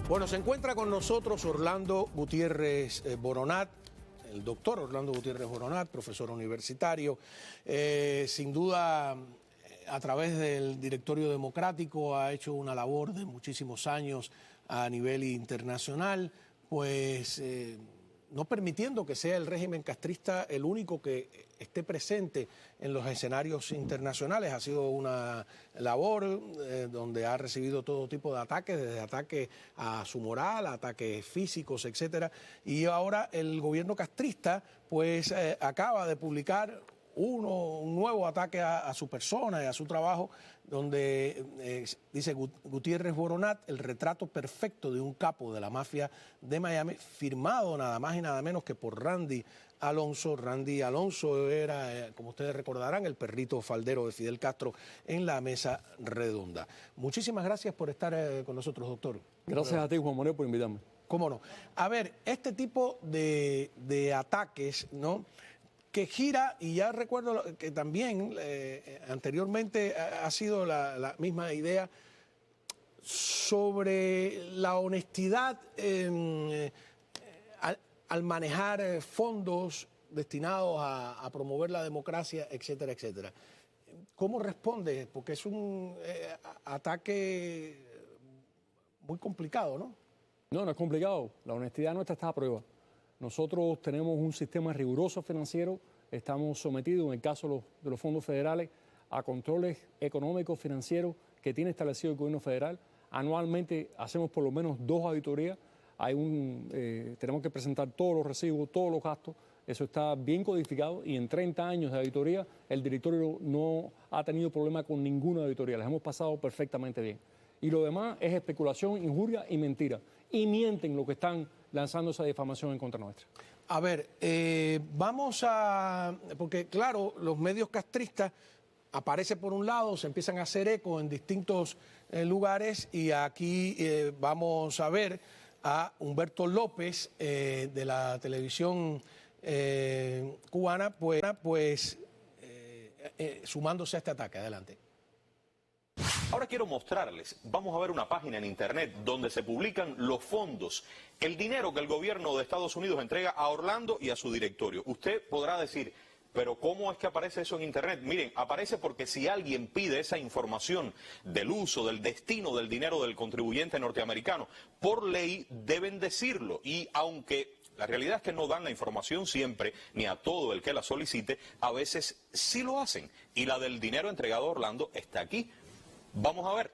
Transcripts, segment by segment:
Bueno, se encuentra con nosotros Orlando Gutiérrez Boronat, el doctor Orlando Gutiérrez Boronat, profesor universitario. Sin duda, a través del Directorio Democrático ha hecho una labor de muchísimos años a nivel internacional, pues no permitiendo que sea el régimen castrista el único que esté presente en los escenarios internacionales. Ha sido una labor donde ha recibido todo tipo de ataques, desde ataques a su moral, ataques físicos, etcétera. Y ahora el gobierno castrista pues acaba de publicar un nuevo ataque a su persona y a su trabajo, donde dice Gutiérrez Boronat, el retrato perfecto de un capo de la mafia de Miami, firmado nada más y nada menos que por Randy Alonso. Randy Alonso era, como ustedes recordarán, el perrito faldero de Fidel Castro en la mesa redonda. Muchísimas gracias por estar con nosotros, doctor. Gracias a ti, Juan Manuel, por invitarme. ¿Cómo no? A ver, este tipo de ataques, ¿no?, que gira, y ya recuerdo que también anteriormente ha sido la misma idea sobre la honestidad al manejar fondos destinados a promover la democracia, etcétera, etcétera. ¿Cómo responde? Porque es un ataque muy complicado, ¿no? No, no es complicado. La honestidad nuestra está a prueba. Nosotros tenemos un sistema riguroso financiero, estamos sometidos, en el caso de los fondos federales, a controles económicos, financieros que tiene establecido el gobierno federal. Anualmente hacemos por lo menos 2 auditorías. Tenemos que presentar todos los recibos, todos los gastos. Eso está bien codificado y en 30 años de auditoría el directorio no ha tenido problema con ninguna auditoría. Las hemos pasado perfectamente bien. Y lo demás es especulación, injuria y mentira. Y mienten los que están lanzando esa difamación en contra nuestra. A ver, porque claro, los medios castristas aparecen por un lado, se empiezan a hacer eco en distintos lugares, y aquí vamos a ver a Humberto López de la televisión cubana, pues sumándose a este ataque. Adelante. Ahora quiero mostrarles, vamos a ver una página en internet donde se publican los fondos, el dinero que el gobierno de Estados Unidos entrega a Orlando y a su directorio. Usted podrá decir, pero ¿cómo es que aparece eso en internet? Miren, aparece porque si alguien pide esa información del uso, del destino del dinero del contribuyente norteamericano, por ley deben decirlo. Y aunque la realidad es que no dan la información siempre, ni a todo el que la solicite, a veces sí lo hacen. Y la del dinero entregado a Orlando está aquí. Vamos a ver.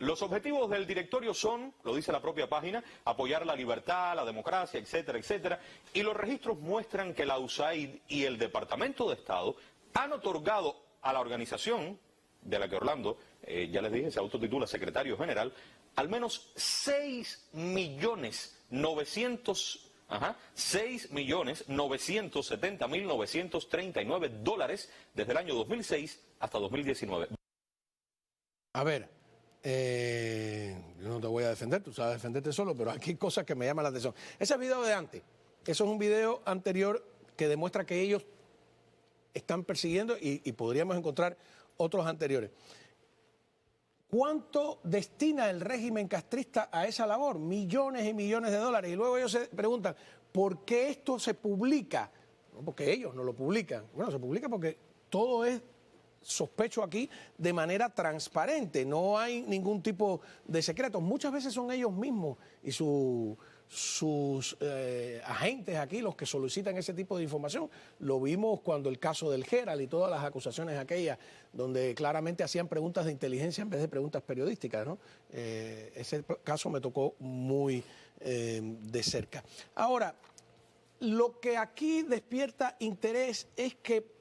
Los objetivos del directorio son, lo dice la propia página, apoyar la libertad, la democracia, etcétera, etcétera. Y los registros muestran que la USAID y el Departamento de Estado han otorgado a la organización de la que Orlando, ya les dije, se autotitula secretario general, al menos 6.970.939 dólares desde el año 2006 hasta 2019. A ver, yo no te voy a defender, tú sabes defenderte solo, pero aquí hay cosas que me llaman la atención. Ese video de antes, eso es un video anterior que demuestra que ellos están persiguiendo y podríamos encontrar otros anteriores. ¿Cuánto destina el régimen castrista a esa labor? Millones y millones de dólares. Y luego ellos se preguntan, ¿por qué esto se publica? No, porque ellos no lo publican. Bueno, se publica porque todo es, sospecho aquí, de manera transparente. No hay ningún tipo de secretos. Muchas veces son ellos mismos y sus agentes aquí los que solicitan ese tipo de información. Lo vimos cuando el caso del Herald y todas las acusaciones aquellas, donde claramente hacían preguntas de inteligencia en vez de preguntas periodísticas, ¿no? Ese caso me tocó muy de cerca. Ahora, lo que aquí despierta interés es que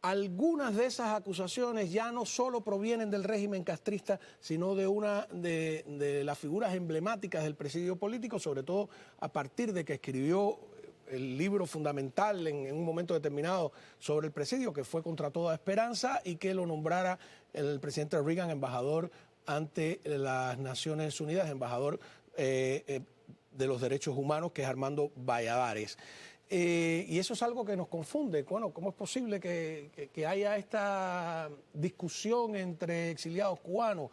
algunas de esas acusaciones ya no solo provienen del régimen castrista, sino de una de las figuras emblemáticas del presidio político, sobre todo a partir de que escribió el libro fundamental en un momento determinado sobre el presidio, que fue Contra Toda Esperanza, y que lo nombrara el presidente Reagan embajador ante las Naciones Unidas, embajador de los derechos humanos, que es Armando Valladares. Y eso es algo que nos confunde. Bueno, ¿cómo es posible que haya esta discusión entre exiliados cubanos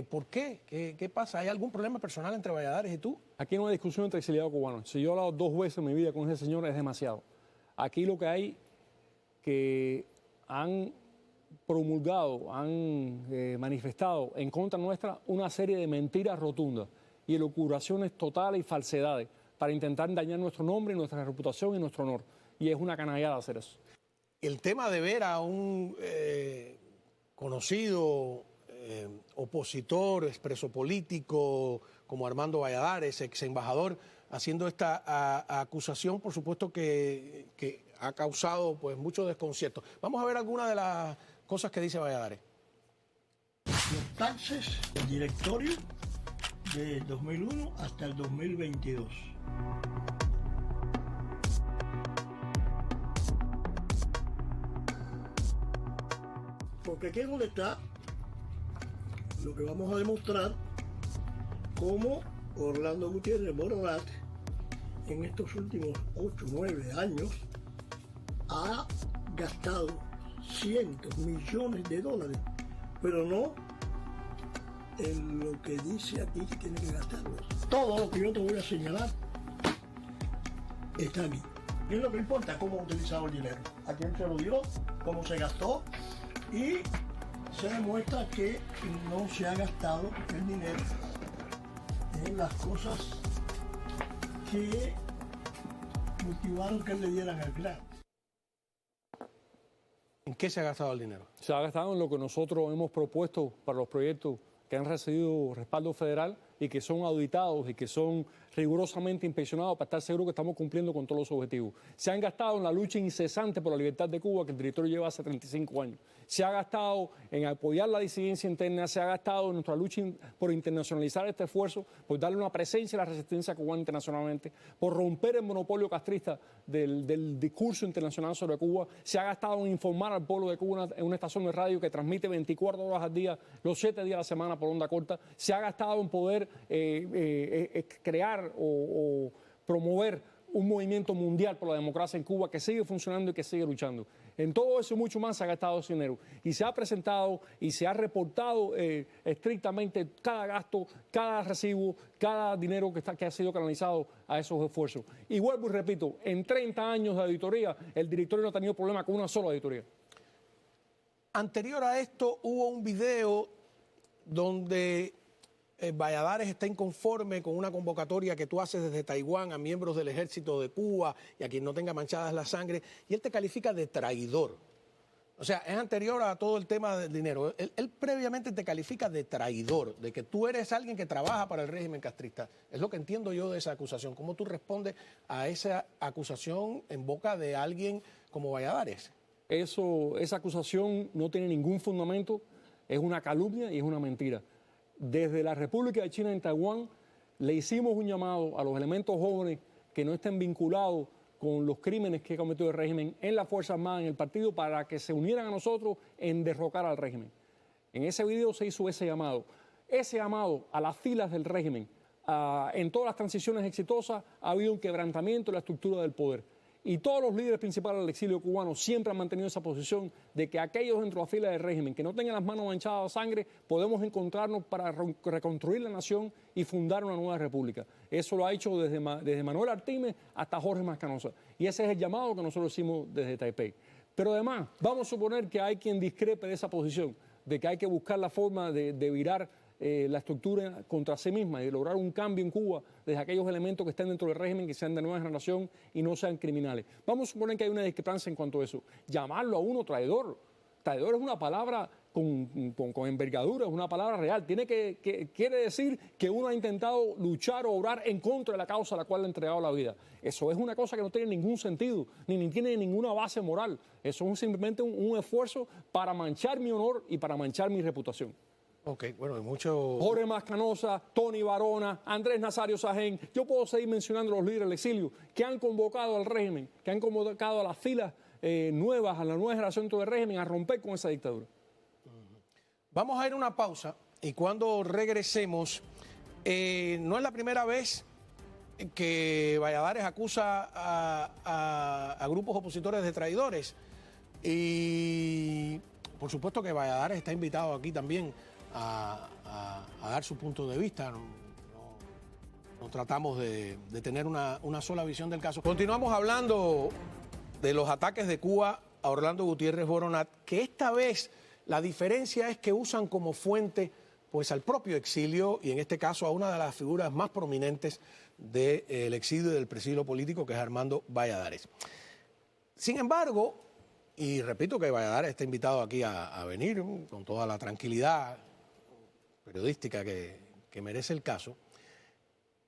¿Por qué? ¿Qué pasa? ¿Hay algún problema personal entre Valladares y tú? Aquí no hay discusión entre exiliados cubanos. Si yo he hablado 2 veces en mi vida con ese señor es demasiado. Aquí lo que hay que han promulgado, han manifestado en contra nuestra una serie de mentiras rotundas y elucubraciones totales y falsedades para intentar dañar nuestro nombre, nuestra reputación y nuestro honor. Y es una canallada hacer eso. El tema de ver a un conocido opositor, expreso político como Armando Valladares, ex embajador, haciendo esta acusación, por supuesto que ha causado pues mucho desconcierto. Vamos a ver algunas de las cosas que dice Valladares. Los taxes del directorio de 2001 hasta el 2022. Porque aquí es donde está lo que vamos a demostrar cómo Orlando Gutiérrez Moronat en estos últimos 8 o 9 años ha gastado cientos, millones de dólares, pero no en lo que dice aquí que tiene que gastarlos. Todo lo que yo te voy a señalar está aquí. Y es lo que importa, cómo ha utilizado el dinero, a quién se lo dio, cómo se gastó, y se demuestra que no se ha gastado el dinero en las cosas que motivaron que le dieran el grant. ¿En qué se ha gastado el dinero? Se ha gastado en lo que nosotros hemos propuesto para los proyectos que han recibido respaldo federal y que son auditados y que son rigurosamente inspeccionados para estar seguros que estamos cumpliendo con todos los objetivos. Se han gastado en la lucha incesante por la libertad de Cuba que el directorio lleva hace 35 años. Se ha gastado en apoyar la disidencia interna, se ha gastado en nuestra lucha por internacionalizar este esfuerzo, por darle una presencia a la resistencia cubana internacionalmente, por romper el monopolio castrista del discurso internacional sobre Cuba. Se ha gastado en informar al pueblo de Cuba en una estación de radio que transmite 24 horas al día, los 7 días a la semana por onda corta. Se ha gastado en poder crear o promover un movimiento mundial por la democracia en Cuba que sigue funcionando y que sigue luchando. En todo eso y mucho más se ha gastado ese dinero y se ha presentado y se ha reportado estrictamente cada gasto, cada recibo, cada dinero que ha sido canalizado a esos esfuerzos. Y vuelvo y repito, en 30 años de auditoría, el directorio no ha tenido problema con una sola auditoría. Anterior a esto hubo un video donde Valladares está inconforme con una convocatoria que tú haces desde Taiwán a miembros del ejército de Cuba y a quien no tenga manchadas la sangre, y él te califica de traidor. O sea, es anterior a todo el tema del dinero. Él previamente te califica de traidor, de que tú eres alguien que trabaja para el régimen castrista. Es lo que entiendo yo de esa acusación. ¿Cómo tú respondes a esa acusación en boca de alguien como Valladares? Esa acusación no tiene ningún fundamento, es una calumnia y es una mentira. Desde la República de China en Taiwán le hicimos un llamado a los elementos jóvenes que no estén vinculados con los crímenes que ha cometido el régimen en las Fuerzas Armadas, en el partido, para que se unieran a nosotros en derrocar al régimen. En ese video se hizo ese llamado. Ese llamado a las filas del régimen, en todas las transiciones exitosas ha habido un quebrantamiento de la estructura del poder. Y todos los líderes principales del exilio cubano siempre han mantenido esa posición de que aquellos dentro de la fila del régimen que no tengan las manos manchadas de sangre, podemos encontrarnos para reconstruir la nación y fundar una nueva república. Eso lo ha hecho desde Manuel Artimes hasta Jorge Mascanosa. Y ese es el llamado que nosotros hicimos desde Taipei. Pero además, vamos a suponer que hay quien discrepe de esa posición, de que hay que buscar la forma de virar la estructura contra sí misma y de lograr un cambio en Cuba desde aquellos elementos que estén dentro del régimen, que sean de nueva generación y no sean criminales. Vamos a suponer que hay una discrepancia en cuanto a eso. Llamarlo a uno traidor. Traidor es una palabra con envergadura, es una palabra real. Quiere decir que uno ha intentado luchar o obrar en contra de la causa a la cual le ha entregado la vida. Eso es una cosa que no tiene ningún sentido, ni tiene ninguna base moral. Eso es simplemente un esfuerzo para manchar mi honor y para manchar mi reputación. Ok, bueno, hay mucho... Jorge Mascanosa, Tony Barona, Andrés Nazario Sajén, yo puedo seguir mencionando a los líderes del exilio que han convocado al régimen, que han convocado a las filas nuevas, a la nueva generación del régimen a romper con esa dictadura. Vamos a ir a una pausa y cuando regresemos, no es la primera vez que Valladares acusa a grupos opositores de traidores y por supuesto que Valladares está invitado aquí también a a dar su punto de vista. No tratamos de tener una sola visión del caso. Continuamos hablando de los ataques de Cuba a Orlando Gutiérrez Boronat, que esta vez la diferencia es que usan como fuente pues al propio exilio y en este caso a una de las figuras más prominentes del exilio y del presidio político, que es Armando Valladares. Sin embargo, y repito que Valladares está invitado aquí a venir con toda la tranquilidad periodística que merece el caso,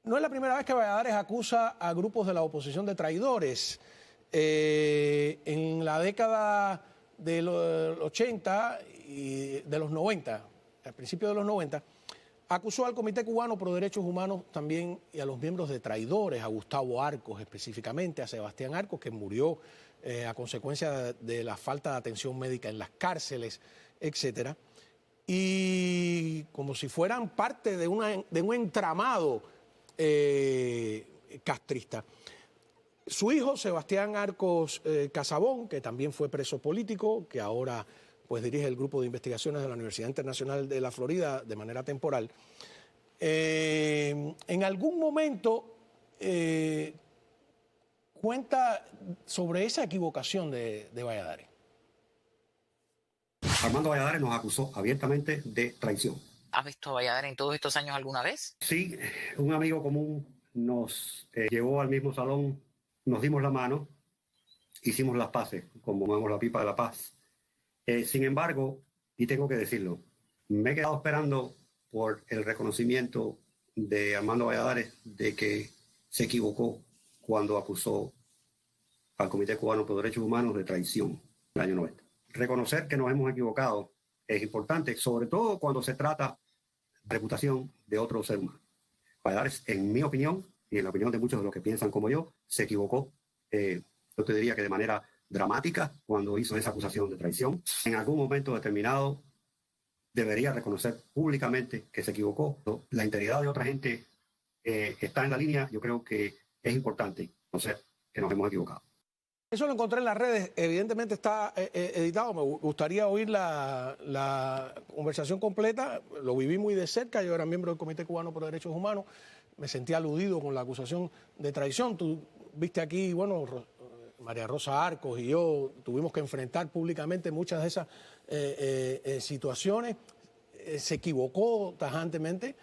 no es la primera vez que Valladares acusa a grupos de la oposición de traidores. En la década de los 80 y de los 90, al principio de los 90, acusó al Comité Cubano por Derechos Humanos también y a los miembros de traidores, a Gustavo Arcos específicamente, a Sebastián Arcos, que murió a consecuencia de la falta de atención médica en las cárceles, etcétera. Y como si fueran parte de un entramado castrista. Su hijo, Sebastián Arcos Casabón, que también fue preso político, que ahora pues dirige el grupo de investigaciones de la Universidad Internacional de la Florida de manera temporal, en algún momento cuenta sobre esa equivocación de Valladares. Armando Valladares nos acusó abiertamente de traición. ¿Has visto a Valladares en todos estos años alguna vez? Sí, un amigo común nos llevó al mismo salón, nos dimos la mano, hicimos las paces, como llamamos la pipa de la paz. Sin embargo, y tengo que decirlo, me he quedado esperando por el reconocimiento de Armando Valladares de que se equivocó cuando acusó al Comité Cubano por Derechos Humanos de traición en el año 90. Reconocer que nos hemos equivocado es importante, sobre todo cuando se trata de reputación de otro ser humano. Valladares, en mi opinión, y en la opinión de muchos de los que piensan como yo, se equivocó, yo te diría que de manera dramática, cuando hizo esa acusación de traición. En algún momento determinado debería reconocer públicamente que se equivocó. La integridad de otra gente está en la línea. Yo creo que es importante reconocer que nos hemos equivocado. Eso lo encontré en las redes, evidentemente está editado, me gustaría oír la conversación completa, lo viví muy de cerca, yo era miembro del Comité Cubano por Derechos Humanos, me sentí aludido con la acusación de traición. Tú viste aquí, bueno, María Rosa Arcos y yo tuvimos que enfrentar públicamente muchas de esas situaciones, se equivocó tajantemente.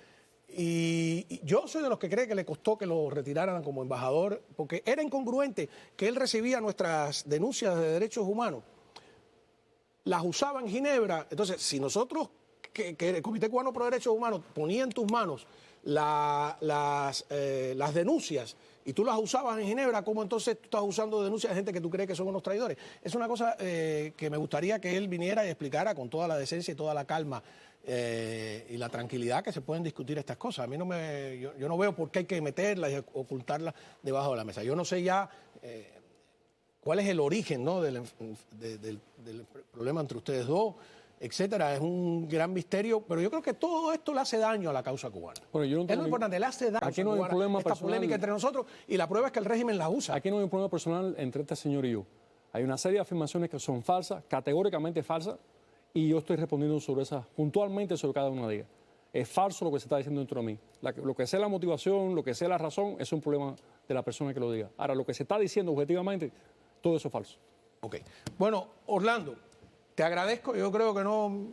Y yo soy de los que cree que le costó que lo retiraran como embajador, porque era incongruente que él recibía nuestras denuncias de derechos humanos, las usaba en Ginebra. Entonces, si nosotros, que el Comité Cubano por Derechos Humanos ponía en tus manos las denuncias y tú las usabas en Ginebra, ¿cómo entonces tú estás usando denuncias de gente que tú crees que son unos traidores? Es una cosa que me gustaría que él viniera y explicara con toda la decencia y toda la calma y la tranquilidad que se pueden discutir estas cosas. A mí yo no veo por qué hay que meterlas y ocultarlas debajo de la mesa. Yo no sé ya cuál es el origen, ¿no?, del problema entre ustedes dos, etcétera. Es un gran misterio, pero yo creo que todo esto le hace daño a la causa cubana. Bueno, yo no es lo importante, le hace daño aquí no hay un problema esta personal. polémica entre nosotros, y la prueba es que el régimen la usa. Aquí no hay un problema personal entre este señor y yo. Hay una serie de afirmaciones que son falsas, categóricamente falsas, y yo estoy respondiendo sobre esas, puntualmente sobre cada una de ellas. Es falso lo que se está diciendo dentro de mí. Lo que sea la motivación, lo que sea la razón, es un problema de la persona que lo diga. Ahora, lo que se está diciendo objetivamente, todo eso es falso. Ok. Bueno, Orlando, te agradezco. Yo creo que no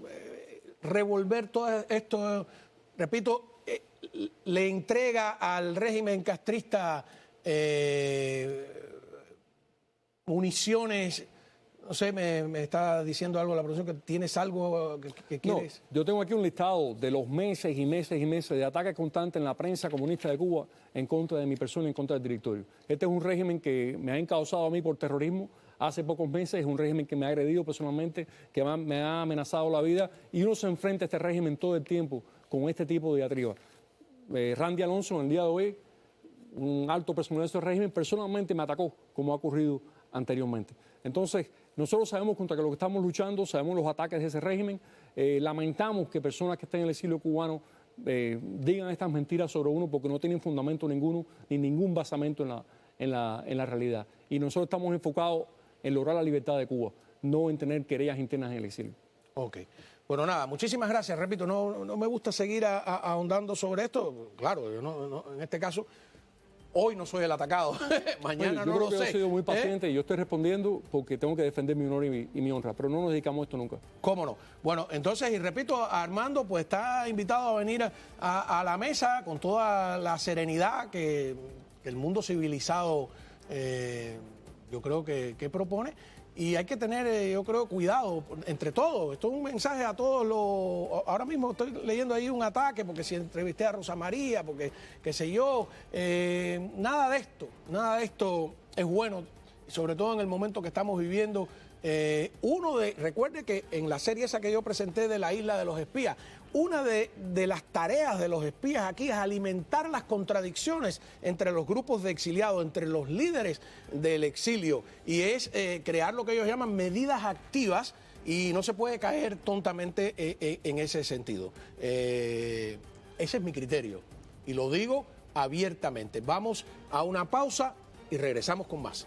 revolver todo esto, repito, le entrega al régimen castrista municiones. No sé, me está diciendo algo la producción, que tienes algo que quieres. No, yo tengo aquí un listado de los meses y meses y meses de ataques constantes en la prensa comunista de Cuba en contra de mi persona y en contra del directorio. Este es un régimen que me ha encausado a mí por terrorismo hace pocos meses, es un régimen que me ha agredido personalmente, que me ha amenazado la vida, y uno se enfrenta a este régimen todo el tiempo con este tipo de diatriba. Randy Alonso, en el día de hoy, un alto personal de ese régimen, personalmente me atacó, como ha ocurrido anteriormente. Entonces, nosotros sabemos contra lo que estamos luchando, sabemos los ataques de ese régimen, lamentamos que personas que estén en el exilio cubano digan estas mentiras sobre uno porque no tienen fundamento ninguno, ni ningún basamento en la realidad. Y nosotros estamos enfocados en lograr la libertad de Cuba, no en tener querellas internas en el exilio. Ok. Bueno, nada, muchísimas gracias. Repito, no me gusta seguir ahondando sobre esto. Claro, yo en este caso, hoy no soy el atacado. Mañana Yo no creo lo que sé. yo he sido muy paciente y yo estoy respondiendo porque tengo que defender mi honor y mi honra, pero no nos dedicamos a esto nunca. ¿Cómo no? Bueno, entonces, y repito, Armando pues está invitado a venir a la mesa con toda la serenidad que el mundo civilizado yo creo que propone. Y hay que tener, yo creo, cuidado entre todos. Esto es un mensaje a todos los... Ahora mismo estoy leyendo ahí un ataque porque si entrevisté a Rosa María, porque qué sé yo. Nada de esto es bueno, sobre todo en el momento que estamos viviendo. Recuerde que en la serie esa que yo presenté de la Isla de los Espías, una de las tareas de los espías aquí es alimentar las contradicciones entre los grupos de exiliados, entre los líderes del exilio, y es crear lo que ellos llaman medidas activas, y no se puede caer tontamente en ese sentido. Ese es mi criterio, y lo digo abiertamente. Vamos a una pausa y regresamos con más.